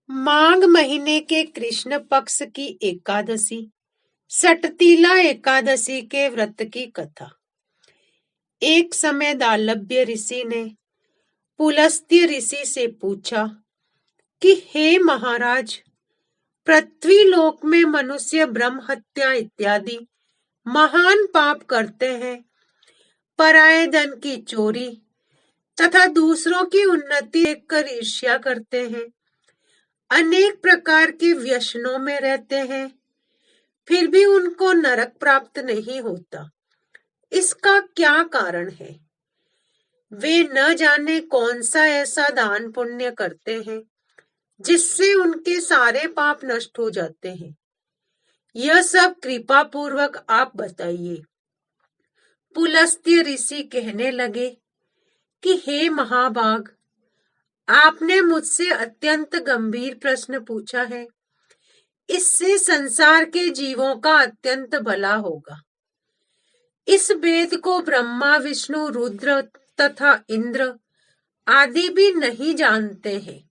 माघ महीने के कृष्ण पक्ष की एकादशी सटतीला एकादशी के व्रत की कथा। एक समय दालभ्य ऋषि ने पुलस्त्य ऋषि से पूछा कि हे महाराज, पृथ्वी लोक में मनुष्य ब्रह्म हत्या इत्यादि महान पाप करते हैं, पराये धन की चोरी तथा दूसरों की उन्नति देखकर ईर्ष्या करते हैं, अनेक प्रकार के व्यसनों में रहते हैं, फिर भी उनको नरक प्राप्त नहीं होता। इसका क्या कारण है? वे न जाने कौन सा ऐसा दान पुण्य करते हैं जिससे उनके सारे पाप नष्ट हो जाते हैं। यह सब कृपा पूर्वक आप बताइए। पुलस्त्य ऋषि कहने लगे कि हे महाभाग, आपने मुझसे अत्यंत गंभीर प्रश्न पूछा है। इससे संसार के जीवों का अत्यंत भला होगा। इस वेद को ब्रह्मा, विष्णु, रुद्र तथा इंद्र आदि भी नहीं जानते हैं,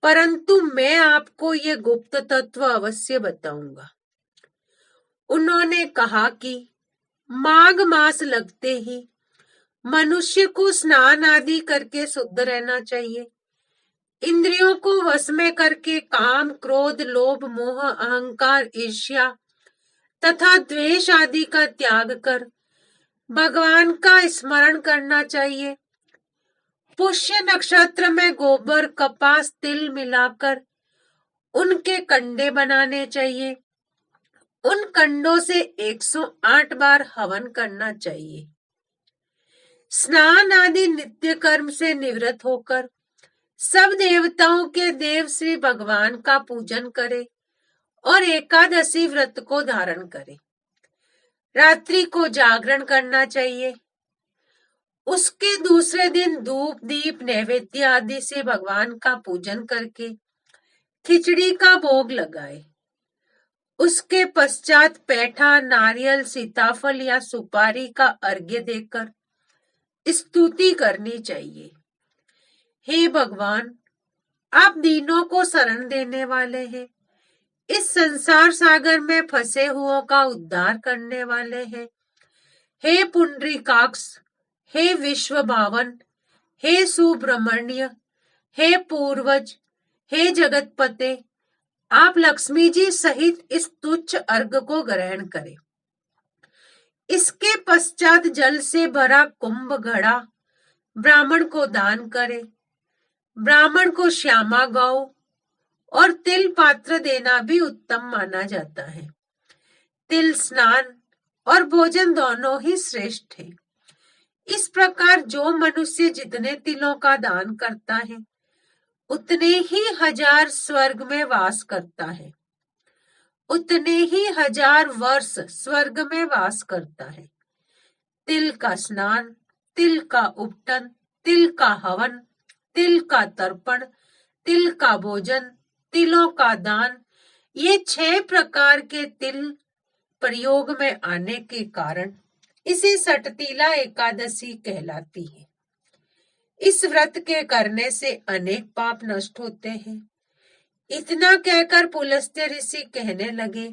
परंतु मैं आपको ये गुप्त तत्व अवश्य बताऊंगा। उन्होंने कहा कि माघ मास लगते ही मनुष्य को स्नान आदि करके शुद्ध रहना चाहिए। इंद्रियों को वश में करके काम, क्रोध, लोभ, मोह, अहंकार, ईर्ष्या तथा द्वेष आदि का त्याग कर भगवान का स्मरण करना चाहिए। पुष्य नक्षत्र में गोबर, कपास, तिल मिलाकर उनके कंडे बनाने चाहिए। उन कंडों से 108 बार हवन करना चाहिए। स्नान आदि नित्य कर्म से निवृत्त होकर सब देवताओं के देव श्री भगवान का पूजन करे और एकादशी व्रत को धारण करे। रात्रि को जागरण करना चाहिए। उसके दूसरे दिन धूप, दीप, नैवेद्य आदि से भगवान का पूजन करके खिचड़ी का भोग लगाए। उसके पश्चात पैठा, नारियल, सीताफल या सुपारी का अर्घ्य देकर स्तुति करनी चाहिए। हे भगवान, आप दीनों को शरण देने वाले हैं, इस संसार सागर में फंसे हुओं का उद्धार करने वाले हैं। हे पुंडरीकाक्ष, हे विश्व भावन, हे सुब्रमण्य, हे पूर्वज, हे जगतपते, आप लक्ष्मी जी सहित इस तुच्छ अर्घ को ग्रहण करें। इसके पश्चात जल से भरा कुंभ घड़ा ब्राह्मण को दान करें। ब्राह्मण को श्यामा गौ और तिल पात्र देना भी उत्तम माना जाता है। तिल स्नान और भोजन दोनों ही श्रेष्ठ है। इस प्रकार जो मनुष्य जितने तिलों का दान करता है, उतने ही 1000 स्वर्ग में वास करता है, उतने ही 1000 वर्ष स्वर्ग में वास करता है। तिल का स्नान, तिल का उपटन, तिल का हवन, तिल का तर्पण, तिल का भोजन, तिलों का दान, ये 6 प्रकार के तिल प्रयोग में आने के कारण इसे सटतीला एकादशी कहलाती है। इस व्रत के करने से अनेक पाप नष्ट होते हैं। इतना कहकर पुलस्त्य ऋषि कहने लगे,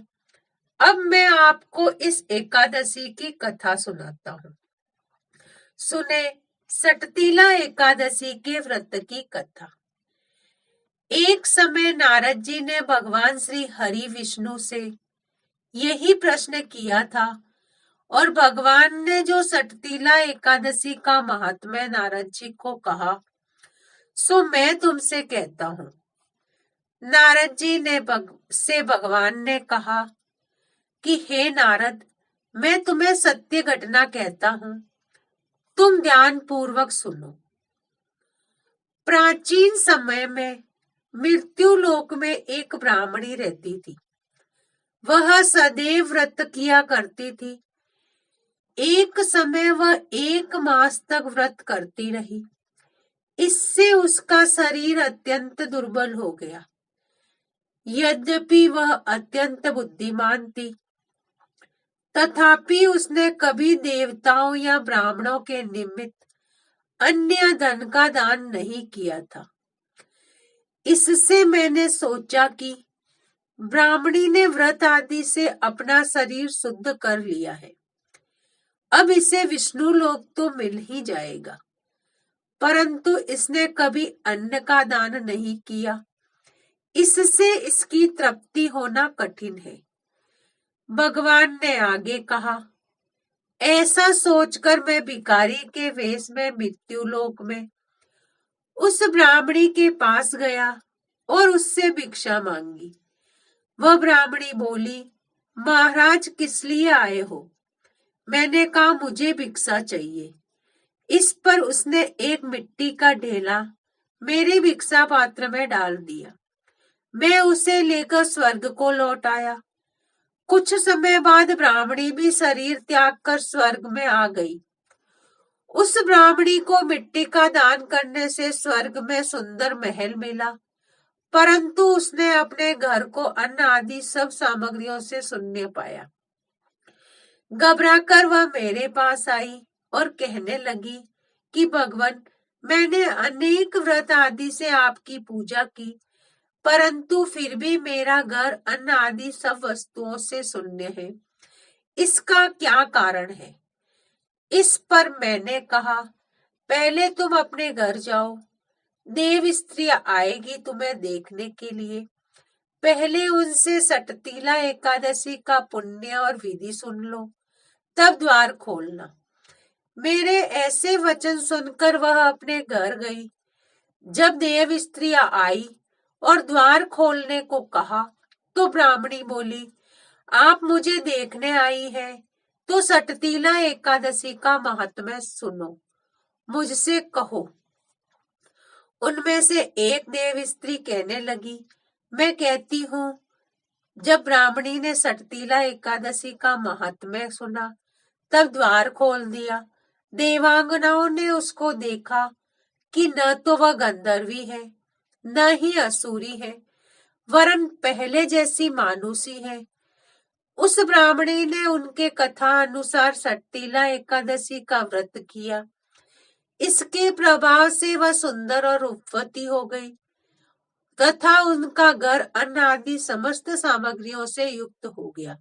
अब मैं आपको इस एकादशी की कथा सुनाता हूँ। सुने सटतीला एकादशी के व्रत की कथा। एक समय नारद जी ने भगवान श्री हरि विष्णु से यही प्रश्न किया था और भगवान ने जो सटतीला एकादशी का महात्म्य नारद जी को कहा, सो मैं तुमसे कहता हूँ। नारद जी ने भगवान ने कहा कि हे नारद, मैं तुम्हें सत्य घटना कहता हूँ, तुम ध्यान पूर्वक सुनो। प्राचीन समय में मृत्यु लोक में एक ब्राह्मणी रहती थी। वह सदैव व्रत किया करती थी। एक समय वह 1 मास तक व्रत करती रही। इससे उसका शरीर अत्यंत दुर्बल हो गया। यद्यपि वह अत्यंत बुद्धिमान थी, तथापि उसने कभी देवताओं या ब्राह्मणों के निमित्त अन्य धन का दान नहीं किया था। इससे मैंने सोचा कि ब्राह्मणी ने व्रत आदि से अपना शरीर शुद्ध कर लिया है, अब इसे विष्णु लोक तो मिल ही जाएगा। परंतु इसने कभी अन्न का दान नहीं किया, इससे इसकी तृप्ति होना कठिन है। भगवान ने आगे कहा, ऐसा सोचकर मैं भिखारी के वेश में मृत्यु लोक में उस ब्राह्मणी के पास गया और उससे भिक्षा मांगी। वह ब्राह्मणी बोली, महाराज किस लिए आए हो? मैंने कहा, मुझे भिक्षा चाहिए। इस पर उसने एक मिट्टी का ढेला मेरे भिक्षा पात्र में डाल दिया। मैं उसे लेकर स्वर्ग को लौट आया। कुछ समय बाद ब्राह्मणी भी शरीर त्याग कर स्वर्ग में आ गई। उस ब्राह्मणी को मिट्टी का दान करने से स्वर्ग में सुंदर महल मिला, परंतु उसने अपने घर को अन्न आदि सब सामग्रियों से शून्य पाया। घबराकर वह मेरे पास आई और कहने लगी कि भगवान, मैंने अनेक व्रत आदि से आपकी पूजा की, परंतु फिर भी मेरा घर अन्न आदि सब वस्तुओं से शून्य है। इसका क्या कारण है? इस पर मैंने कहा, पहले तुम अपने घर जाओ, देव स्त्री आएगी तुम्हें देखने के लिए। पहले उनसे सटतीला एकादशी का पुण्य और विधि सुन लो, तब द्वार खोलना। मेरे ऐसे वचन सुनकर वह अपने घर गई। जब देव स्त्री आई और द्वार खोलने को कहा तो ब्राह्मणी बोली, आप मुझे देखने आई है तो सटतीला एकादशी का महात्म्य सुनो, मुझसे कहो। उनमें से एक देव स्त्री कहने लगी, मैं कहती हूँ। जब ब्राह्मणी ने सटतीला एकादशी का महात्म्य सुना तब द्वार खोल दिया। देवांगनाओं ने उसको देखा कि न तो वह गंधर्वी है, न ही असुरी है, वरन पहले जैसी मानुषी है। उस ब्राह्मणी ने उनके कथा अनुसार सटतीला एकादशी का व्रत किया। इसके प्रभाव से वह सुंदर और रूपवती हो गई तथा उनका घर अन्न आदि समस्त सामग्रियों से युक्त हो गया।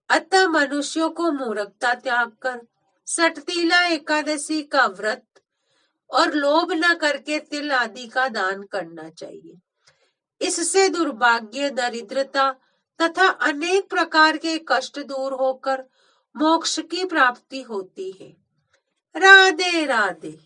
अतः मनुष्यों को मूर्खता त्याग कर सटतीला एकादशी का व्रत और लोभ न करके तिल आदि का दान करना चाहिए। इससे दुर्भाग्य, दरिद्रता तथा अनेक प्रकार के कष्ट दूर होकर मोक्ष की प्राप्ति होती है। राधे राधे।